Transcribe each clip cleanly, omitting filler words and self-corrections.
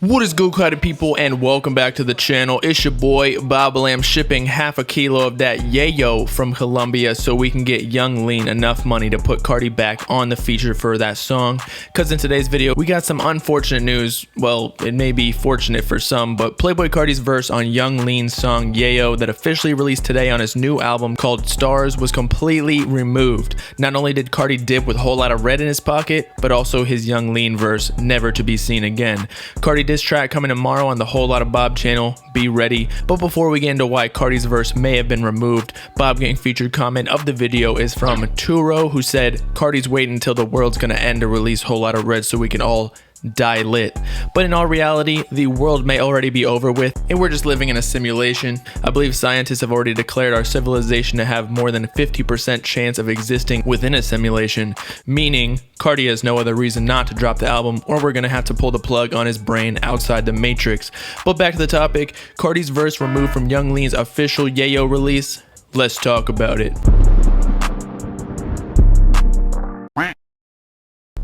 What is good, Carti people, and welcome back to the channel. It's your boy Bobbalam, shipping half a kilo of that Yayo from Colombia so we can get Young Lean enough money to put Carti back on the feature for that song. Cause in today's video we got some unfortunate news. Well, it may be fortunate for some, but Playboi Carti's verse on Young Lean's song Yayo that officially released today on his new album called Starz was completely removed. Not only did Carti dip with a whole lot of red in his pocket, but also his Young Lean verse never to be seen again. Carti diss track coming tomorrow on the Whole Lotta Bob channel. Be ready. But before we get into why Carti's verse may have been removed, Bob getting featured comment of the video is from Turo, who said Carti's waiting until the world's gonna end to release Whole Lotta Red so we can all die lit. But in all reality, the world may already be over with and we're just living in a simulation. I believe scientists have already declared our civilization to have more than a 50% chance of existing within a simulation, meaning Carti has no other reason not to drop the album, or we're gonna have to pull the plug on his brain outside the matrix. But back to the topic, Carti's verse removed from Young Lean's official Yayo release. Let's talk about it.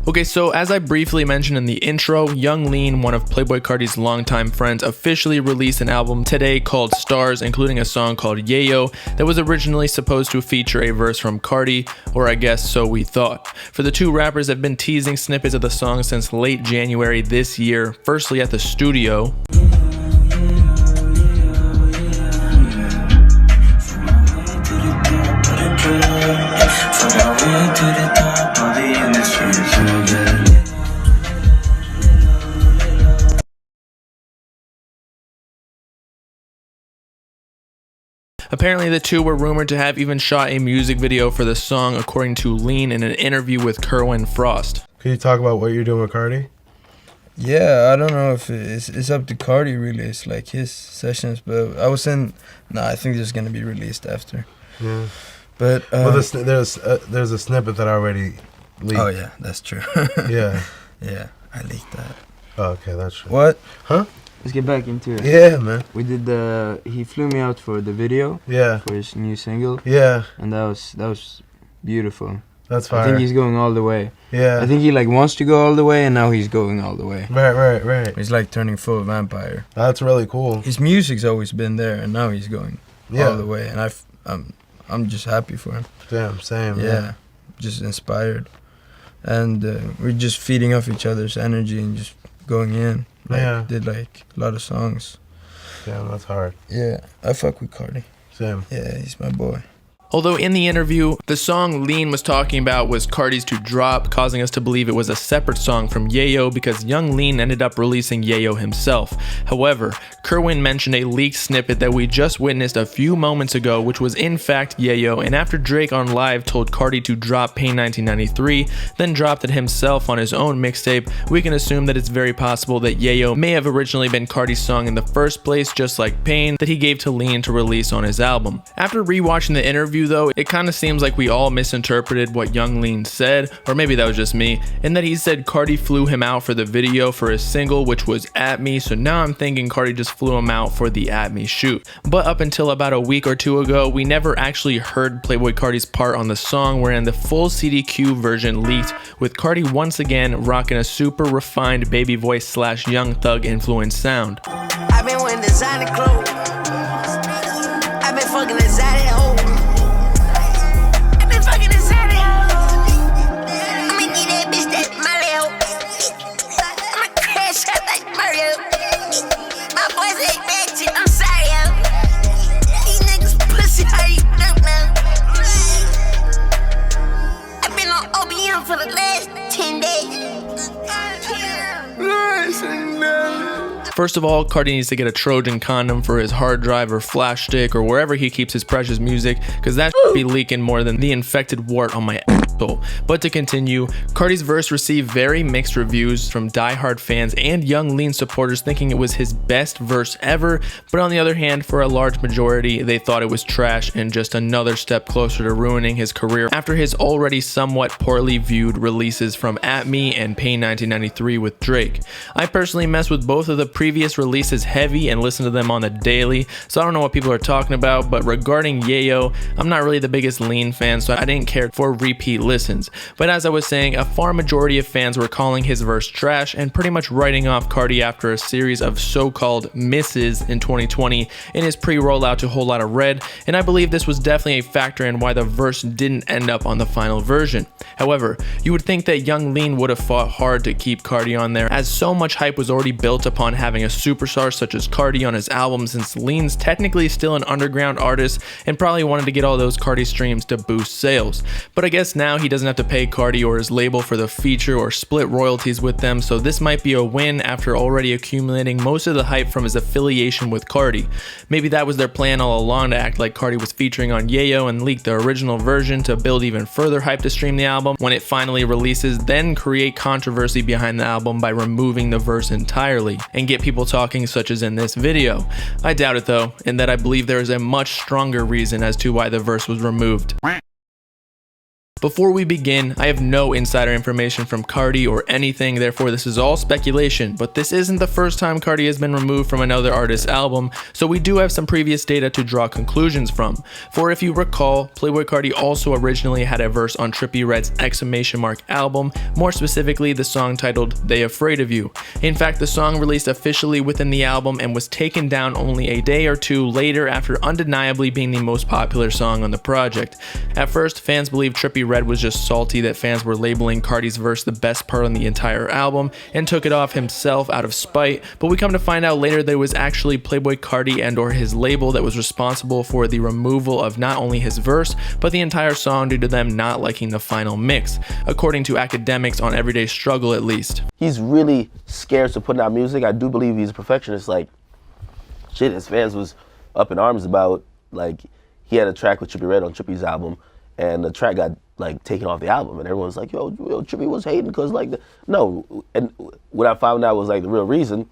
Okay, so as I briefly mentioned in the intro, Young Lean, one of Playboi Carti's longtime friends, officially released an album today called Starz, including a song called Yayo that was originally supposed to feature a verse from Carti, or I guess so we thought. For the two rappers have been teasing snippets of the song since late January this year, firstly at the studio. Apparently the two were rumored to have even shot a music video for the song, according to Lean in an interview with Kerwin Frost. Can you talk about what you're doing with Carti? Yeah, I don't know if it's up to Carti really. It's like his sessions, but I think it's gonna be released after. Yeah. But well, there's a snippet that I already leaked. Oh yeah, that's true. Yeah. Yeah, I leaked that. Oh, okay, that's true. What? Huh? Let's get back into it. Yeah, man. We did he flew me out for the video. Yeah. For his new single. Yeah. And that was beautiful. That's fire. I think he's going all the way. Yeah. I think he like wants to go all the way, and now he's going all the way. Right. He's like turning full vampire. That's really cool. His music's always been there, and now he's going all the way. And I'm just happy for him. Damn, same. Yeah. Just inspired, and we're just feeding off each other's energy and just going in. Did like a lot of songs. Damn, that's hard. Yeah, I fuck with Carti. Same. Yeah, he's my boy. Although in the interview, the song Lean was talking about was Carti's to drop, causing us to believe it was a separate song from Yayo because Young Lean ended up releasing Yayo himself. However, Kerwin mentioned a leaked snippet that we just witnessed a few moments ago, which was in fact Yayo, and after Drake on Live told Carti to drop Pain 1993, then dropped it himself on his own mixtape, we can assume that it's very possible that Yayo may have originally been Carti's song in the first place, just like Pain, that he gave to Lean to release on his album. After rewatching the interview though, it kind of seems like we all misinterpreted what Young Lean said, or maybe that was just me, and that he said Carti flew him out for the video for his single, which was At Me, so now I'm thinking Carti just flew him out for the At Me shoot. But up until about a week or two ago, we never actually heard Playboi Carti's part on the song, wherein the full CDQ version leaked, with Carti once again rocking a super refined baby voice / Young Thug influence sound. I've been wearing designer clothes. I've been fucking designer hoes. For the last 10 days. First of all, Carti needs to get a Trojan condom for his hard drive or flash stick or wherever he keeps his precious music, because that should be leaking more than the infected wart on my asshole. But to continue, Carti's verse received very mixed reviews from diehard fans and Young Lean supporters thinking it was his best verse ever, but on the other hand, for a large majority, they thought it was trash and just another step closer to ruining his career after his already somewhat poorly viewed releases from At Me and Pain 1993 with Drake. I personally messed with both of the previous releases heavy and listened to them on the daily, so I don't know what people are talking about, but regarding Yayo, I'm not really the biggest Lean fan, so I didn't care for repeat listens. But as I was saying, a far majority of fans were calling his verse trash and pretty much writing off Carti after a series of so-called misses in 2020 in his pre-rollout to Whole Lotta Red, and I believe this was definitely a factor in why the verse didn't end up on the final version. However, you would think that Young Lean would have fought hard to keep Carti on there, as so much hype was already built upon having a superstar such as Carti on his album, since Lean's technically still an underground artist and probably wanted to get all those Carti streams to boost sales. But I guess now he doesn't have to pay Carti or his label for the feature or split royalties with them, so this might be a win after already accumulating most of the hype from his affiliation with Carti. Maybe that was their plan all along, to act like Carti was featuring on Yayo and leak the original version to build even further hype to stream the album when it finally releases, then create controversy behind the album by removing the verse entirely and get people talking, such as in this video. I doubt it though, in that I believe there is a much stronger reason as to why the verse was removed. Before we begin, I have no insider information from Carti or anything, therefore this is all speculation, but this isn't the first time Carti has been removed from another artist's album, so we do have some previous data to draw conclusions from. For if you recall, Playboi Carti also originally had a verse on Trippie Redd's album, more specifically the song titled They Afraid of You. In fact, the song released officially within the album and was taken down only a day or two later after undeniably being the most popular song on the project. At first, fans believed Trippie Redd was just salty that fans were labeling Carti's verse the best part on the entire album and took it off himself out of spite, but we come to find out later that it was actually Playboi Carti and or his label that was responsible for the removal of not only his verse but the entire song due to them not liking the final mix, according to academics on Everyday Struggle at least. He's really scared to put out music. I do believe he's a perfectionist. Like, shit, his fans was up in arms about, like, he had a track with Trippie Redd on Trippie's album, and the track got like taken off the album, and everyone's like, yo Trippie was hating because like no. And what I found out was like the real reason,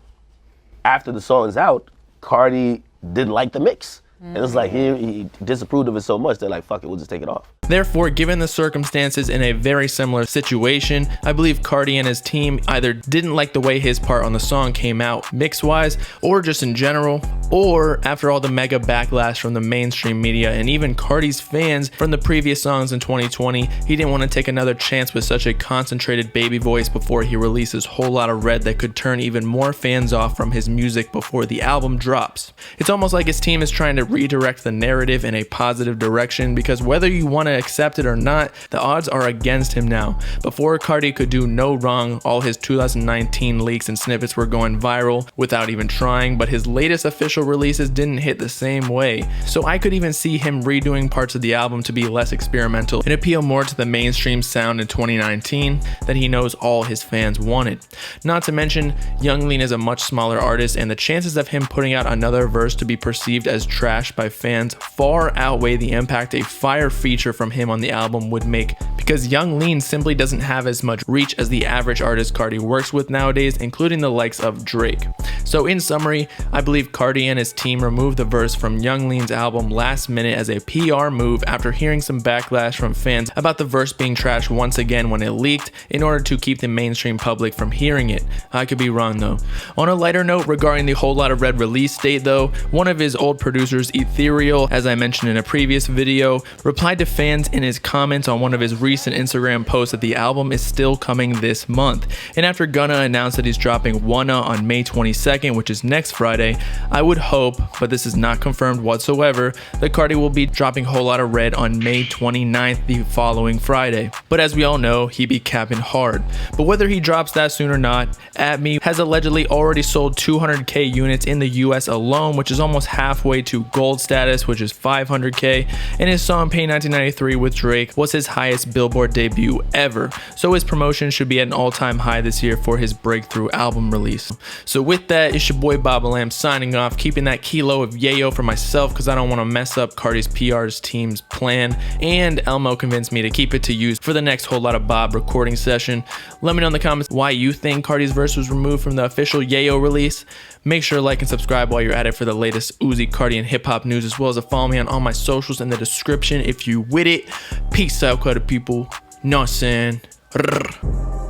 after the song's out, Carti didn't like the mix. And it's like he disapproved of it so much, they're like, fuck it, we'll just take it off. Therefore, given the circumstances in a very similar situation, I believe Carti and his team either didn't like the way his part on the song came out mix-wise, or just in general, or after all the mega backlash from the mainstream media and even Carti's fans from the previous songs in 2020, he didn't want to take another chance with such a concentrated baby voice before he releases Whole Lotta Red that could turn even more fans off from his music before the album drops. It's almost like his team is trying to redirect the narrative in a positive direction, because whether you want to accept it or not, the odds are against him now. Before, Carti could do no wrong, all his 2019 leaks and snippets were going viral without even trying, but his latest official releases didn't hit the same way. So I could even see him redoing parts of the album to be less experimental and appeal more to the mainstream sound in 2019 that he knows all his fans wanted. Not to mention, Young Lean is a much smaller artist, and the chances of him putting out another verse to be perceived as trash by fans far outweigh the impact a fire feature from him on the album would make, because Young Lean simply doesn't have as much reach as the average artist Carti works with nowadays, including the likes of Drake. So in summary, I believe Carti and his team removed the verse from Young Lean's album last minute as a PR move after hearing some backlash from fans about the verse being trashed once again when it leaked, in order to keep the mainstream public from hearing it. I could be wrong though. On a lighter note regarding the Whole Lotta Red release date though, one of his old producers, Ethereal, as I mentioned in a previous video, replied to fans in his comments on one of his recent Instagram posts that the album is still coming this month. And after Gunna announced that he's dropping Wanna on May 22nd, which is next Friday, I would hope, but this is not confirmed whatsoever, that Carti will be dropping Whole Lotta Red on May 29th, the following Friday. But as we all know, he be capping hard. But whether he drops that soon or not, At Me has allegedly already sold 200k units in the US alone, which is almost halfway to gold status, which is 500k, and his song Pain 1993 with Drake was his highest Billboard debut ever, so his promotion should be at an all-time high this year for his breakthrough album release. So with that, it's your boy Bobbalam signing off, keeping that kilo of Yayo for myself because I don't want to mess up Carti's PR's team's plan, and Elmo convinced me to keep it to use for the next Whole Lotta Bob recording session. Let me know in the comments why you think Carti's verse was removed from the official Yayo release. Make sure to like and subscribe while you're at it for the latest Uzi, Carti, and hip-hop news, as well as to follow me on all my socials in the description if you with it. Peace out, Carti people. Know what I'm saying?